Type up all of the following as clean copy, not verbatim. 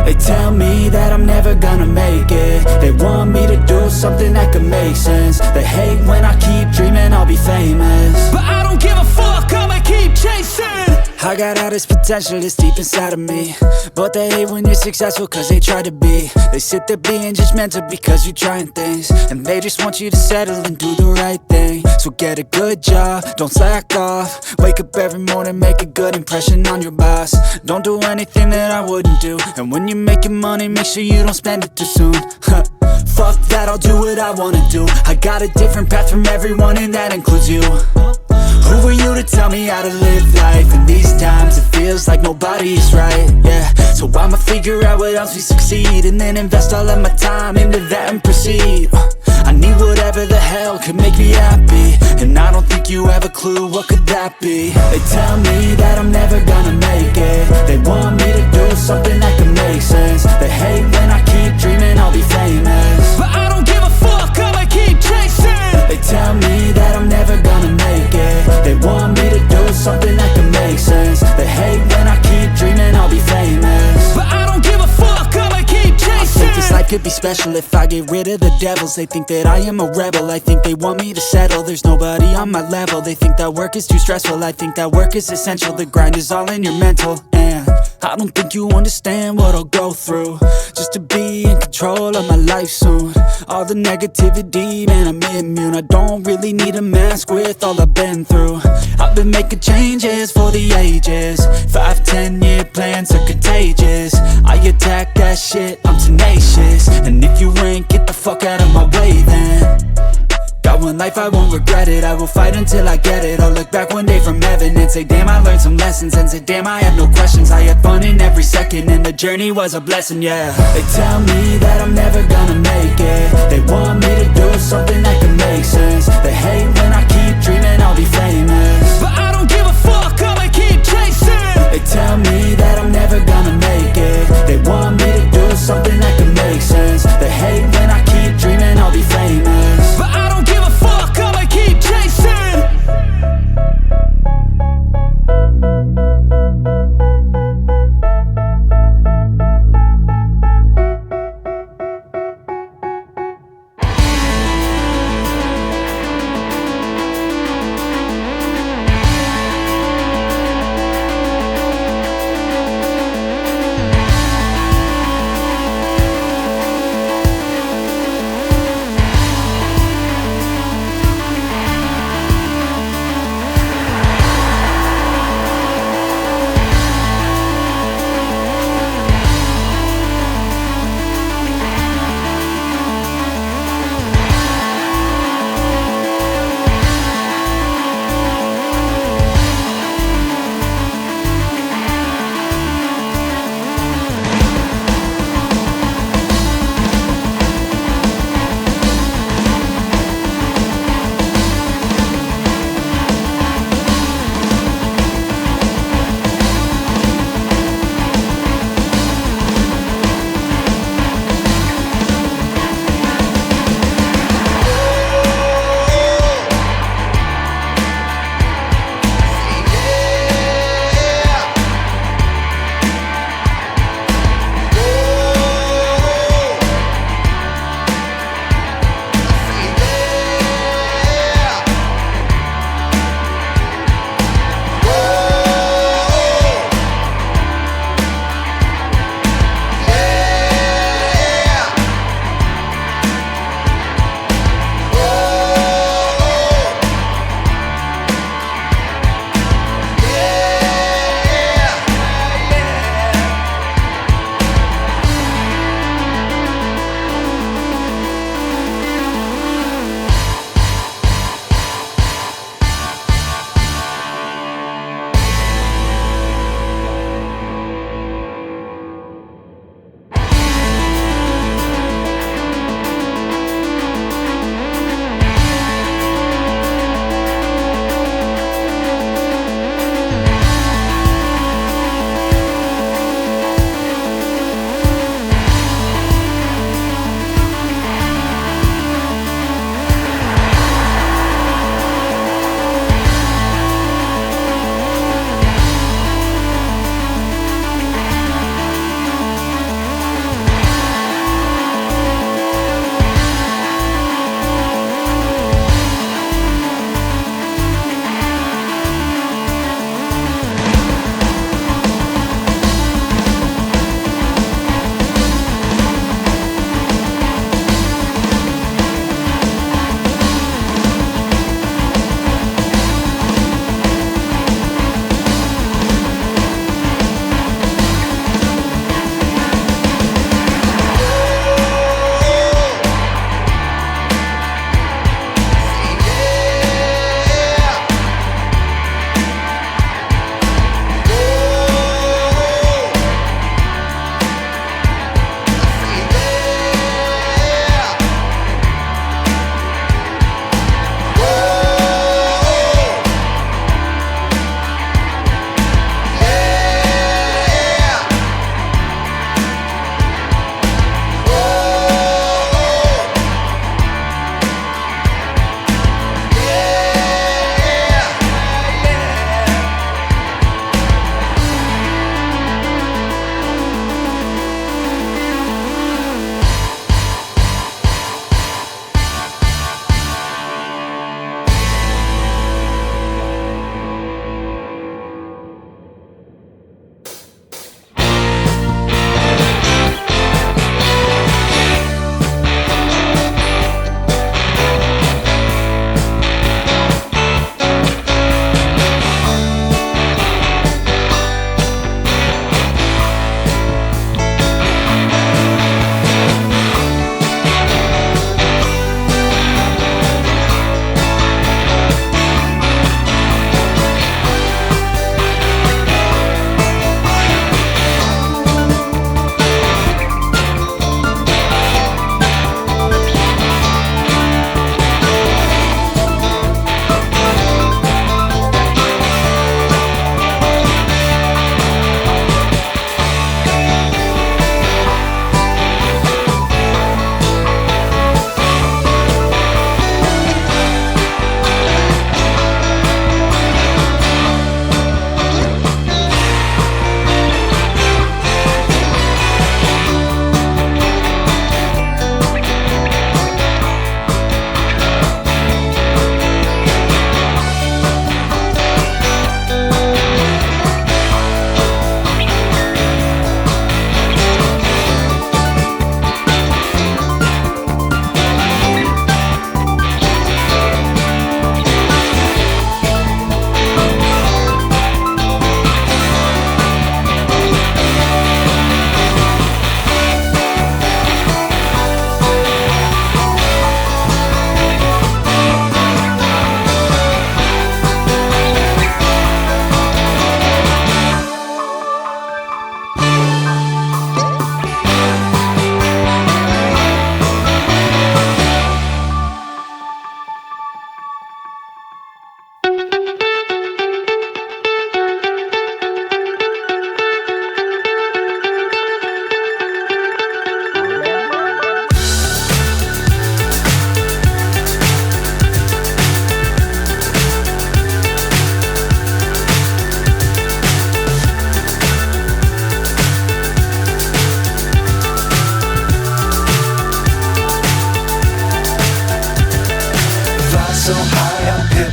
They tell me that I'm never gonna make it. They want me to do something that could make sense. They hate when I keep dreaming I'll be famous, but I don't give a fuck, I'ma keep chasing. I got all this potential that's deep inside of me, but they hate when you're successful cause they try to be. They sit there being judgmental because you're trying things, and they just want you to settle and do the right thing. So get a good job, don't slack off. Wake up every morning, make a good impression on your boss. Don't do anything that I wouldn't do, and when you're making money, make sure you don't spend it too soon. Fuck that, I'll do what I wanna do. I got a different path from everyone, and that includes you. Who are you to tell me how to live life? In these times it feels like nobody's right, yeah. So I'ma figure out what else we succeed, and then invest all of my time into that and proceed. I need whatever the hell could make me happy, and I don't think you have a clue what could that be. They tell me that I'm never gonna make it. They want me to do something that can make sense. They hate when I keep dreaming I'll be famous, but I don't give a fuck, I'ma keep chasing. They tell me that I'm never gonna make it. They want me to do something that can make sense. They hate when I keep dreaming I'll be famous, but I don't give a fuck, I'ma keep chasing. I think this life could be special if I get rid of the devils. They think that I am a rebel, I think they want me to settle. There's nobody on my level. They think that work is too stressful, I think that work is essential. The grind is all in your mental, and I don't think you understand what I'll go through just to be in control of my life soon. All the negativity, man, I'm immune. I don't really need a mask with all I've been through. I've been making changes for the ages. 5-10 year plans are contagious. I attack that shit, I'm tenacious. And if you ain't, get the fuck out of my way then. Got one life, I won't regret it. I will fight until I get it. I'll look back one day from heaven and say, damn, I learned some lessons. And say, damn, I had no questions. I had fun in every second, and the journey was a blessing, yeah. They tell me that I'm never gonna make it. They want me to do something that can make sense. They hate when I keep dreaming I'll be famous, but I don't give a fuck, I'ma keep chasing. They tell me that I'm never gonna make it. They want me to do something that can make sense. They hate when I keep dreaming I'll be famous, but I don't give a fuck, I'ma keep chasing.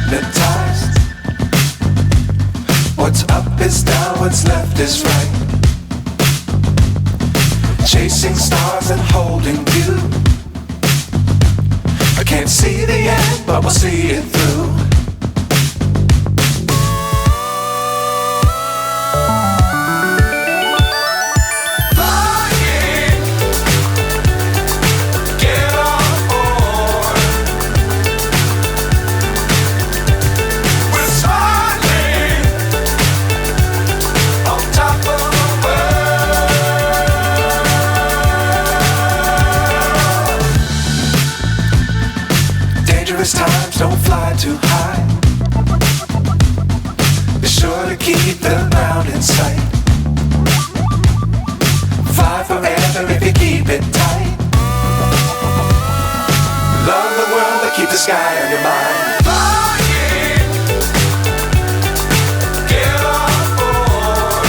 hypnotized. What's up is down, what's left is right. Chasing stars and holding you. I can't see the end, but we'll see it through. Times don't fly too high. Be sure to keep the ground in sight. Fly forever if you keep it tight. Love the world but keep the sky on your mind. Flying, get on board.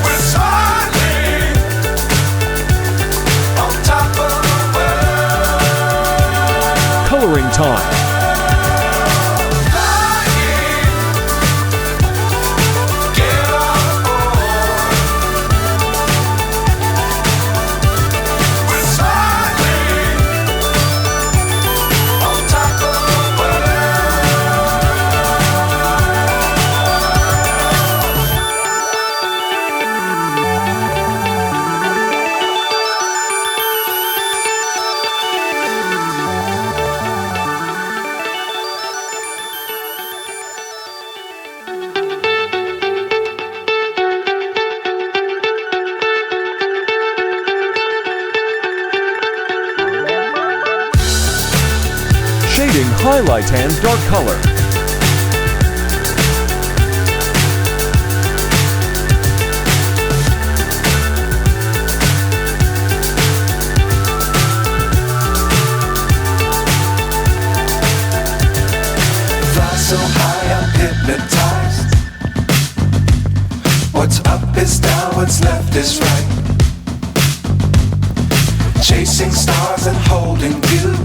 We're soaring on top of Coloring time. Shading highlight and dark color. Fly so high I'm hypnotized. What's up is down, what's left is right. Chasing stars and holding you.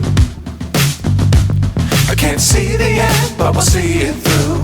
I can't see the end, but we'll see it through.